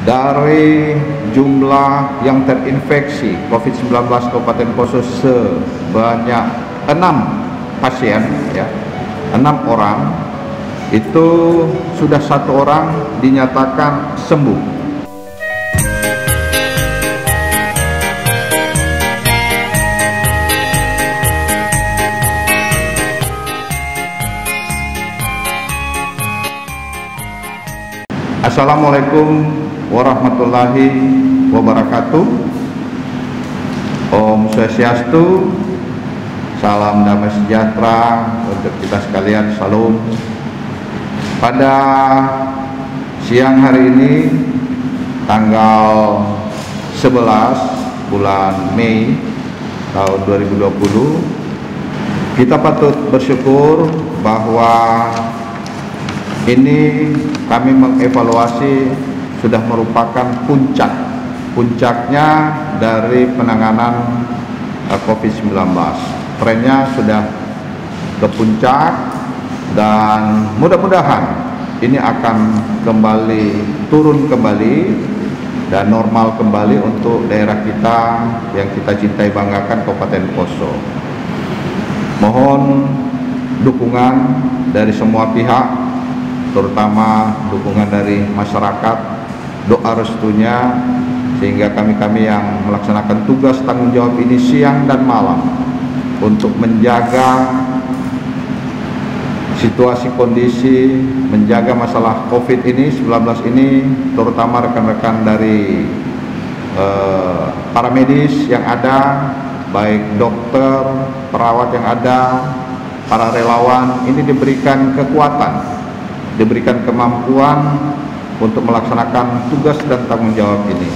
Dari jumlah yang terinfeksi COVID-19 Kabupaten Poso sebanyak 6 pasien, ya, 6 orang, itu sudah 1 orang dinyatakan sembuh. Assalamualaikum warahmatullahi wabarakatuh. Om Swastiastu, salam damai sejahtera untuk kita sekalian, salam. Pada siang hari ini, tanggal 11 bulan Mei tahun 2020, kita patut bersyukur bahwa ini kami mengevaluasi sudah merupakan puncaknya dari penanganan COVID-19. Trennya sudah ke puncak dan mudah-mudahan ini akan kembali turun kembali dan normal kembali untuk daerah kita yang kita cintai banggakan, Kabupaten Poso. Mohon dukungan dari semua pihak, terutama dukungan dari masyarakat, doa restunya, sehingga kami yang melaksanakan tugas tanggung jawab ini siang dan malam untuk menjaga situasi kondisi, menjaga masalah COVID-19 ini, terutama rekan-rekan dari para medis yang ada, baik dokter, perawat yang ada, para relawan, ini diberikan kekuatan, diberikan kemampuan untuk melaksanakan tugas dan tanggung jawab ini.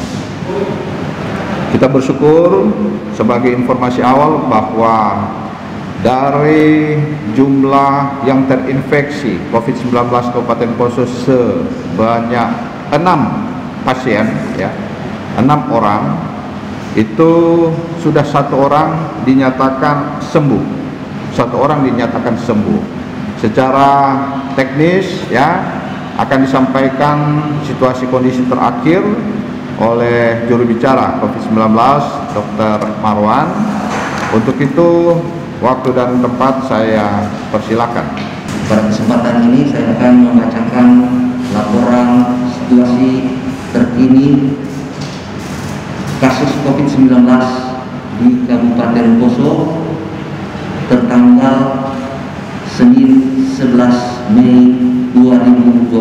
Kita bersyukur sebagai informasi awal bahwa dari jumlah yang terinfeksi COVID-19 Kabupaten Poso sebanyak 6 pasien, ya, 6 orang, itu sudah 1 orang dinyatakan sembuh. 1 orang dinyatakan sembuh. Secara teknis, ya, akan disampaikan situasi kondisi terakhir oleh juru bicara COVID-19 Dr. Marwan. Untuk itu waktu dan tempat saya persilakan. Pada kesempatan ini saya akan membacakan laporan situasi terkini kasus COVID-19 di Kabupaten Poso tertanggal Senin 11 Mei 2020.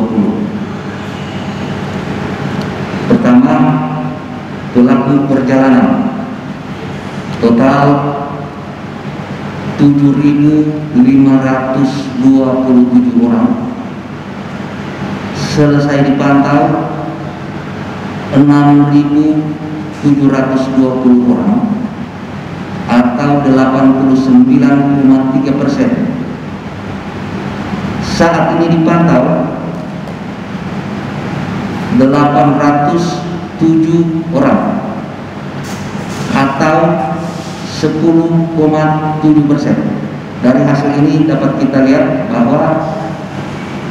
Pertama, pelaku perjalanan total 7.527 orang, selesai dipantau 6.720 orang atau 89,3%. Saat ini dipantau 807 orang atau 10,7%. Dari hasil ini dapat kita lihat bahwa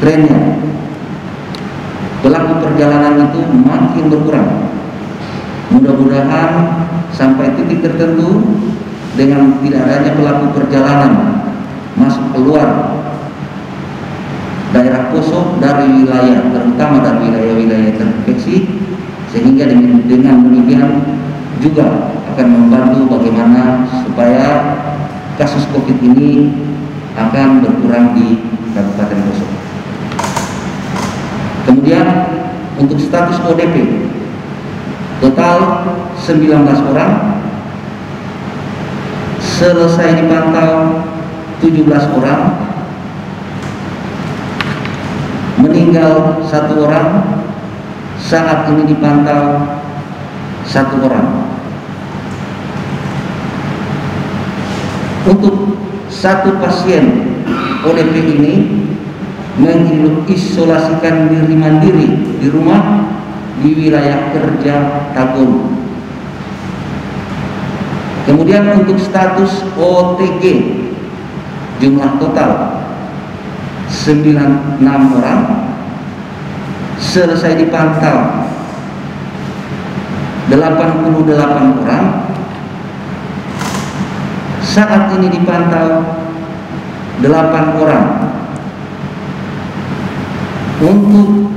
trennya pelaku perjalanan itu makin berkurang. Mudah-mudahan sampai titik tertentu dengan tidak adanya pelaku perjalanan masuk keluar daerah Poso dari wilayah, terutama dari wilayah-wilayah terinfeksi, sehingga dengan demikian juga akan membantu bagaimana supaya kasus COVID ini akan berkurang di Kabupaten Poso. Kemudian untuk status ODP total 19 orang, selesai dipantau 17 orang, meninggal 1 orang, saat ini dipantau 1 orang. Untuk 1 pasien ODP ini mengisolasikan diri mandiri di rumah di wilayah kerja Tagum. Kemudian untuk status OTG jumlah total 96 orang, selesai dipantau 88 orang. Saat ini dipantau 8 orang. Untuk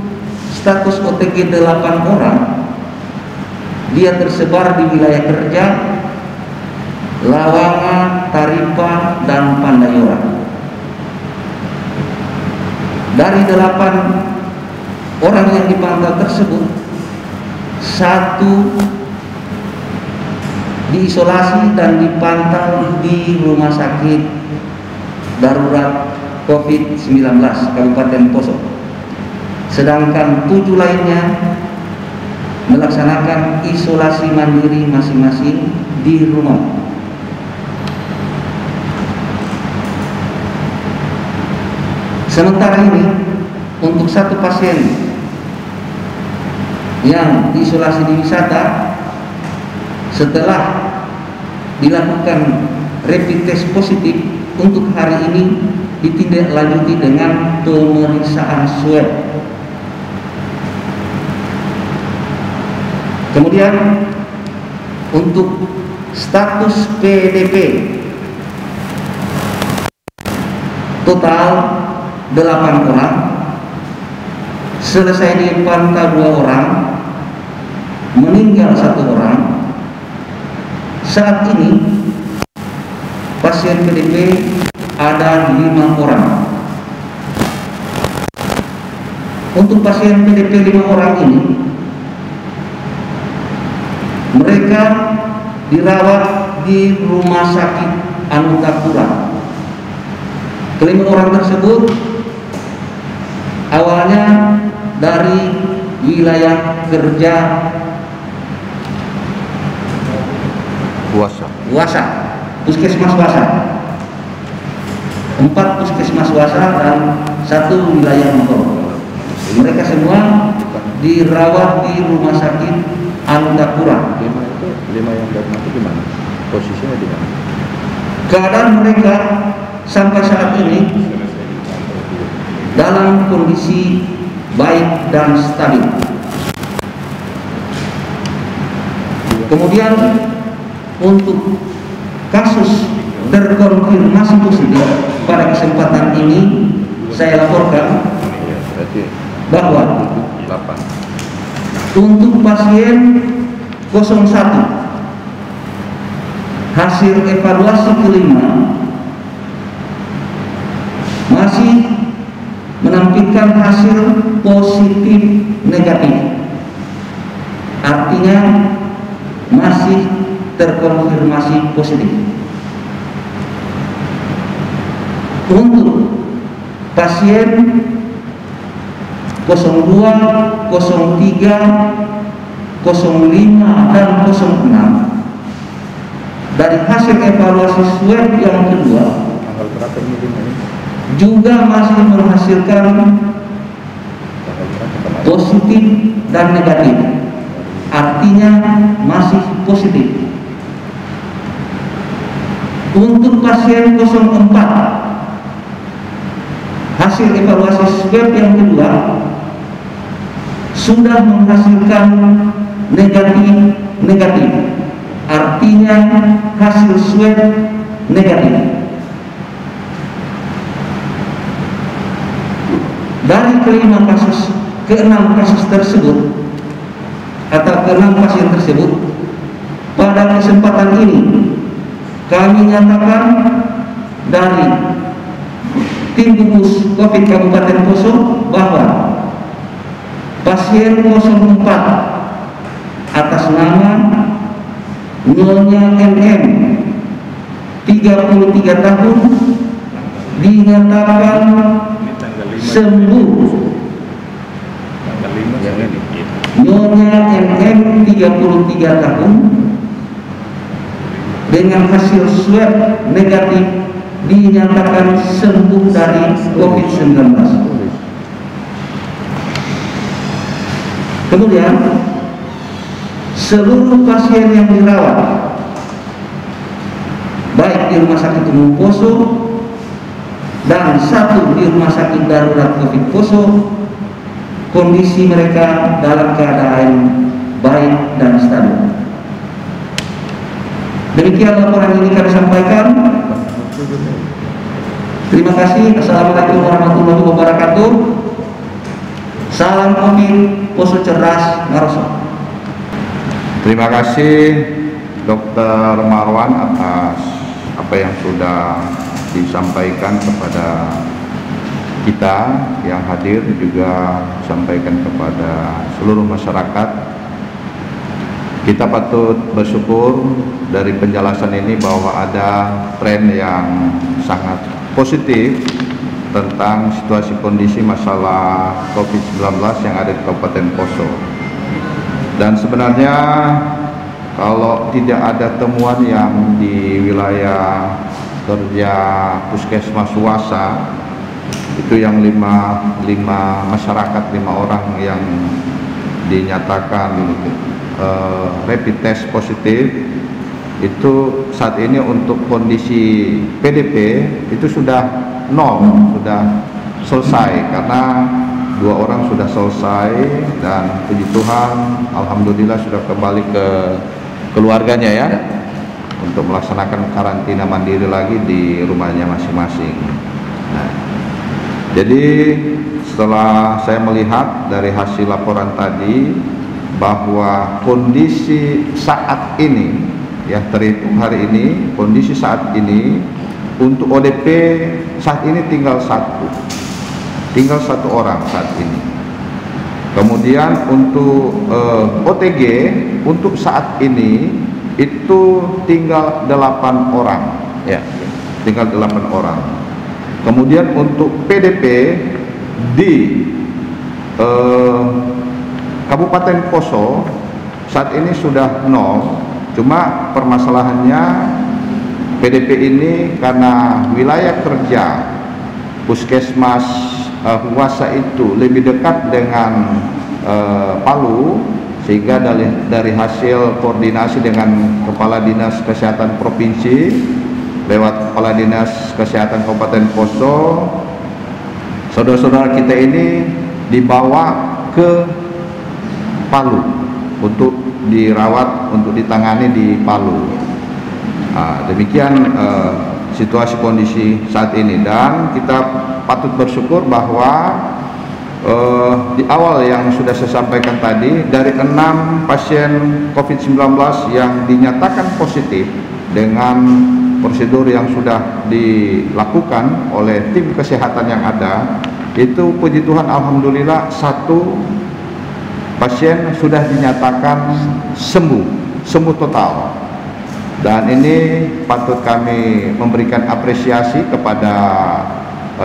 status OTG 8 orang, dia tersebar di wilayah kerja Lawangan, Taripa, dan Pandayora. Dari 8 orang yang dipantau tersebut, 1 diisolasi dan dipantau di Rumah Sakit Darurat COVID-19 Kabupaten Poso. Sedangkan 7 lainnya melaksanakan isolasi mandiri masing-masing di rumah. Sementara ini, untuk 1 pasien yang diisolasi di wisata, setelah dilakukan rapid test positif, untuk hari ini ditindaklanjuti dengan pemeriksaan swab. Kemudian untuk status PDP, total 8 orang, selesai dipantau 2 orang, meninggal 1 orang. Saat ini pasien PDP ada 5 orang. Untuk pasien PDP 5 orang ini, mereka dirawat di Rumah Sakit Anutapura. Kelima orang tersebut awalnya dari wilayah kerja Wasa, Puskesmas Wasa. 4 Puskesmas Wasa dan 1 wilayah Motor. Mereka semua dirawat di Rumah Sakit Anutapura. 5 yang dari mati gimana? Posisinya di mana? Keadaan mereka sampai saat ini dalam kondisi baik dan stabil. Kemudian untuk kasus terkonfirmasi positif pada kesempatan ini saya laporkan bahwa 8 untuk pasien 01 hasil evaluasi kelima masih menampilkan hasil positif negatif, artinya masih terkonfirmasi positif. Untuk pasien 02, 03, 05, dan 06 dari hasil evaluasi swab yang kedua juga masih menghasilkan positif dan negatif, artinya masih positif. Untuk pasien 04 hasil evaluasi swab yang kedua sudah menghasilkan negatif, artinya hasil swab negatif. Dari ke-6 kasus tersebut atau ke-6 pasien tersebut, pada kesempatan ini kami nyatakan dari tim gugus COVID Kabupaten Poso bahwa pasien 04 atas nama Nyonya MM 33 tahun dinyatakan sembuh. Nyonya MM 33 tahun dengan hasil swab negatif dinyatakan sembuh dari COVID-19. Kemudian seluruh pasien yang dirawat baik di Rumah Sakit Umum Poso dan 1 di Rumah Sakit Darurat COVID Poso, kondisi mereka dalam keadaan baik dan stabil. Demikian laporan ini kami sampaikan. Terima kasih. Assalamualaikum warahmatullahi wabarakatuh. Salam Covid, Poso Cerdas, Ngaroso. Terima kasih Dr. Marwan atas apa yang sudah disampaikan kepada kita yang hadir, juga sampaikan kepada seluruh masyarakat. Kita patut bersyukur dari penjelasan ini bahwa ada tren yang sangat positif tentang situasi kondisi masalah COVID-19 yang ada di Kabupaten Poso. Dan sebenarnya kalau tidak ada temuan yang di wilayah kerja puskesmas Suwasa, itu yang lima masyarakat, 5 orang yang dinyatakan rapid test positif, itu saat ini untuk kondisi PDP itu sudah 0, sudah selesai, karena 2 orang sudah selesai dan puji Tuhan alhamdulillah sudah kembali ke keluarganya ya, untuk melaksanakan karantina mandiri lagi di rumahnya masing-masing. Nah, jadi setelah saya melihat dari hasil laporan tadi bahwa kondisi saat ini ya, terhitung hari ini, kondisi saat ini untuk ODP saat ini tinggal satu orang saat ini. Kemudian untuk OTG untuk saat ini itu tinggal 8 orang ya, tinggal 8 orang. Kemudian untuk PDP di Kabupaten Poso saat ini sudah 0, cuma permasalahannya PDP ini karena wilayah kerja puskesmas Huwasa itu lebih dekat dengan Palu, sehingga dari hasil koordinasi dengan Kepala Dinas Kesehatan Provinsi lewat Kepala Dinas Kesehatan Kabupaten Poso, saudara-saudara kita ini dibawa ke Palu untuk dirawat, untuk ditangani di Palu. Demikian situasi kondisi saat ini, dan kita patut bersyukur bahwa di awal yang sudah saya sampaikan tadi, dari 6 pasien COVID-19 yang dinyatakan positif dengan prosedur yang sudah dilakukan oleh tim kesehatan yang ada, itu puji Tuhan alhamdulillah 1 pasien sudah dinyatakan sembuh total. Dan ini patut kami memberikan apresiasi kepada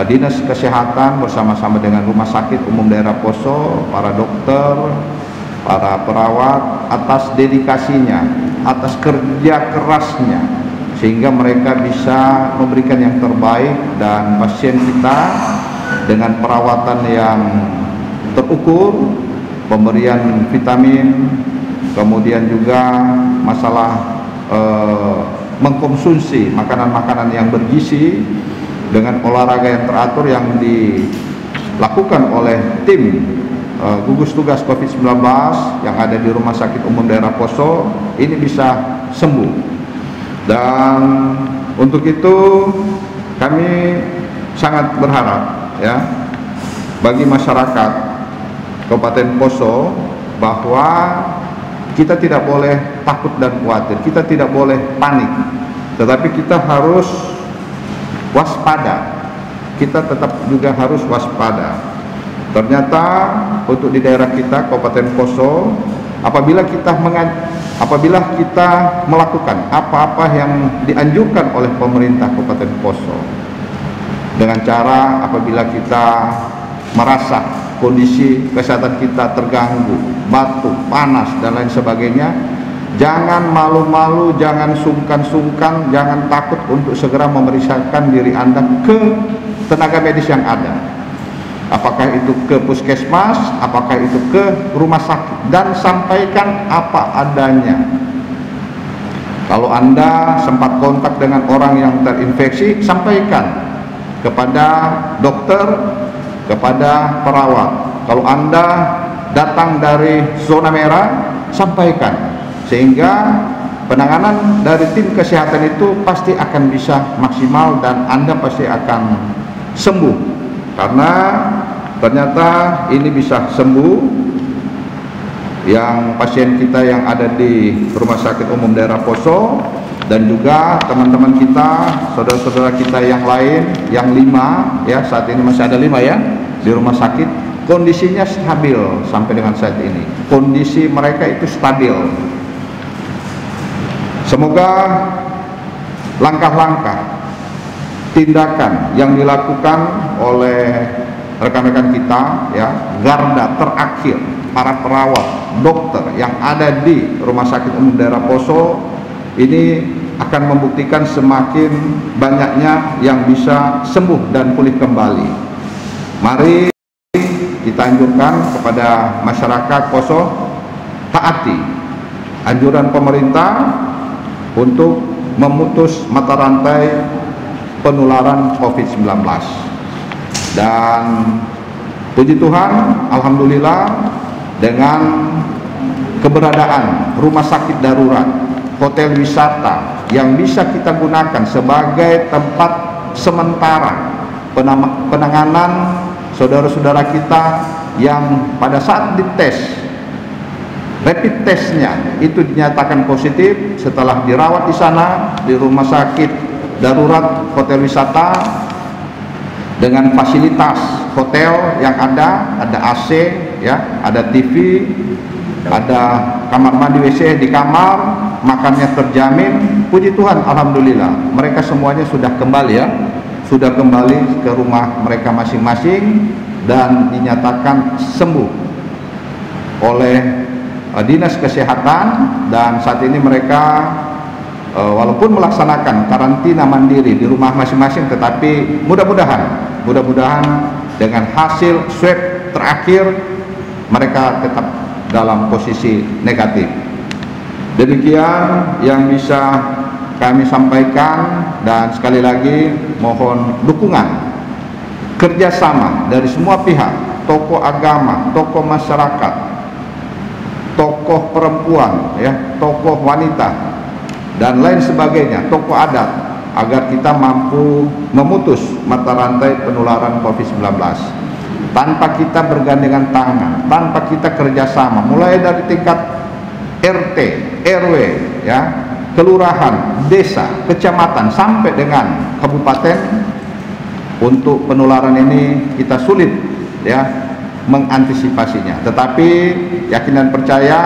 Dinas Kesehatan bersama-sama dengan Rumah Sakit Umum Daerah Poso, para dokter, para perawat atas dedikasinya, atas kerja kerasnya, sehingga mereka bisa memberikan yang terbaik, dan pasien kita dengan perawatan yang terukur, pemberian vitamin, kemudian juga masalah mengkonsumsi makanan-makanan yang bergizi dengan olahraga yang teratur yang dilakukan oleh tim gugus tugas COVID-19 yang ada di Rumah Sakit Umum Daerah Poso, ini bisa sembuh. Dan untuk itu kami sangat berharap ya bagi masyarakat Kabupaten Poso bahwa kita tidak boleh takut dan khawatir, kita tidak boleh panik, tetapi kita harus waspada. Kita tetap juga harus waspada. Ternyata untuk di daerah kita Kabupaten Poso, apabila kita melakukan apa-apa yang dianjurkan oleh pemerintah Kabupaten Poso, dengan cara apabila kita merasa kondisi kesehatan kita terganggu, batuk, panas dan lain sebagainya, jangan malu-malu, jangan sungkan-sungkan, jangan takut untuk segera memeriksakan diri Anda ke tenaga medis yang ada. Apakah itu ke puskesmas, apakah itu ke rumah sakit, dan sampaikan apa adanya. Kalau Anda sempat kontak dengan orang yang terinfeksi, sampaikan kepada dokter, kepada perawat. Kalau Anda datang dari zona merah, sampaikan, sehingga penanganan dari tim kesehatan itu pasti akan bisa maksimal dan Anda pasti akan sembuh, karena ternyata ini bisa sembuh yang pasien kita yang ada di Rumah Sakit Umum Daerah Poso, dan juga teman-teman kita, saudara-saudara kita yang lain yang 5 ya, saat ini masih ada 5 ya di rumah sakit, kondisinya stabil sampai dengan saat ini. Kondisi mereka itu stabil. Semoga langkah-langkah tindakan yang dilakukan oleh rekan-rekan kita ya, garda terakhir, para perawat, dokter yang ada di Rumah Sakit Umum Daerah Poso ini akan membuktikan semakin banyaknya yang bisa sembuh dan pulih kembali. Mari kita anjurkan kepada masyarakat Poso, taati anjuran pemerintah untuk memutus mata rantai penularan COVID-19. Dan puji Tuhan, alhamdulillah, dengan keberadaan rumah sakit darurat, hotel wisata yang bisa kita gunakan sebagai tempat sementara penanganan saudara-saudara kita yang pada saat dites, rapid testnya itu dinyatakan positif, setelah dirawat di sana di rumah sakit darurat hotel wisata dengan fasilitas hotel yang ada AC ya, ada TV, ada kamar mandi, WC di kamar, makannya terjamin. Puji Tuhan, alhamdulillah mereka semuanya sudah kembali ya, sudah kembali ke rumah mereka masing-masing dan dinyatakan sembuh oleh dinas kesehatan. Dan saat ini mereka walaupun melaksanakan karantina mandiri di rumah masing-masing, tetapi mudah-mudahan dengan hasil swab terakhir mereka tetap dalam posisi negatif. Demikian yang bisa kami sampaikan, dan sekali lagi mohon dukungan kerjasama dari semua pihak, tokoh agama, tokoh masyarakat, tokoh perempuan ya, tokoh wanita dan lain sebagainya, tokoh adat, agar kita mampu memutus mata rantai penularan COVID-19 tanpa kita bergandengan tangan, tanpa kita kerjasama mulai dari tingkat RT, RW ya, kelurahan, desa, kecamatan sampai dengan kabupaten. Untuk penularan ini kita sulit ya mengantisipasinya, tetapi yakin dan percaya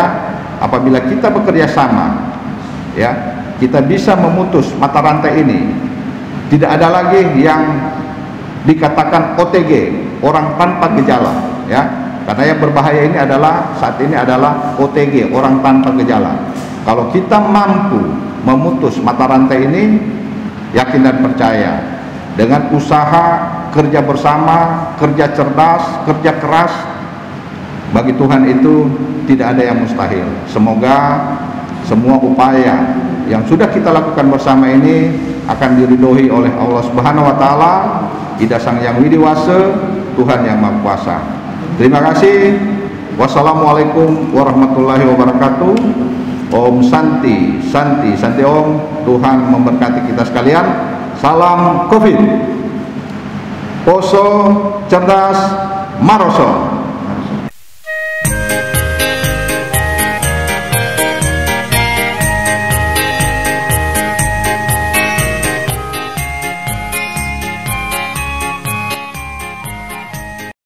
apabila kita bekerja sama ya, kita bisa memutus mata rantai ini. Tidak ada lagi yang dikatakan OTG, orang tanpa gejala ya, karena yang berbahaya ini adalah saat ini adalah OTG, orang tanpa gejala. Kalau kita mampu memutus mata rantai ini, yakin dan percaya dengan usaha, kerja bersama, kerja cerdas, kerja keras, bagi Tuhan itu tidak ada yang mustahil. Semoga semua upaya yang sudah kita lakukan bersama ini akan diridhoi oleh Allah Subhanahu wa taala, Ida Sang Yang Widiwasa, Tuhan yang Maha Kuasa. Terima kasih. Wassalamualaikum warahmatullahi wabarakatuh. Om Santi, Santi, Santi Om. Tuhan memberkati kita sekalian. Salam COVID. Poso cerdas Maroso.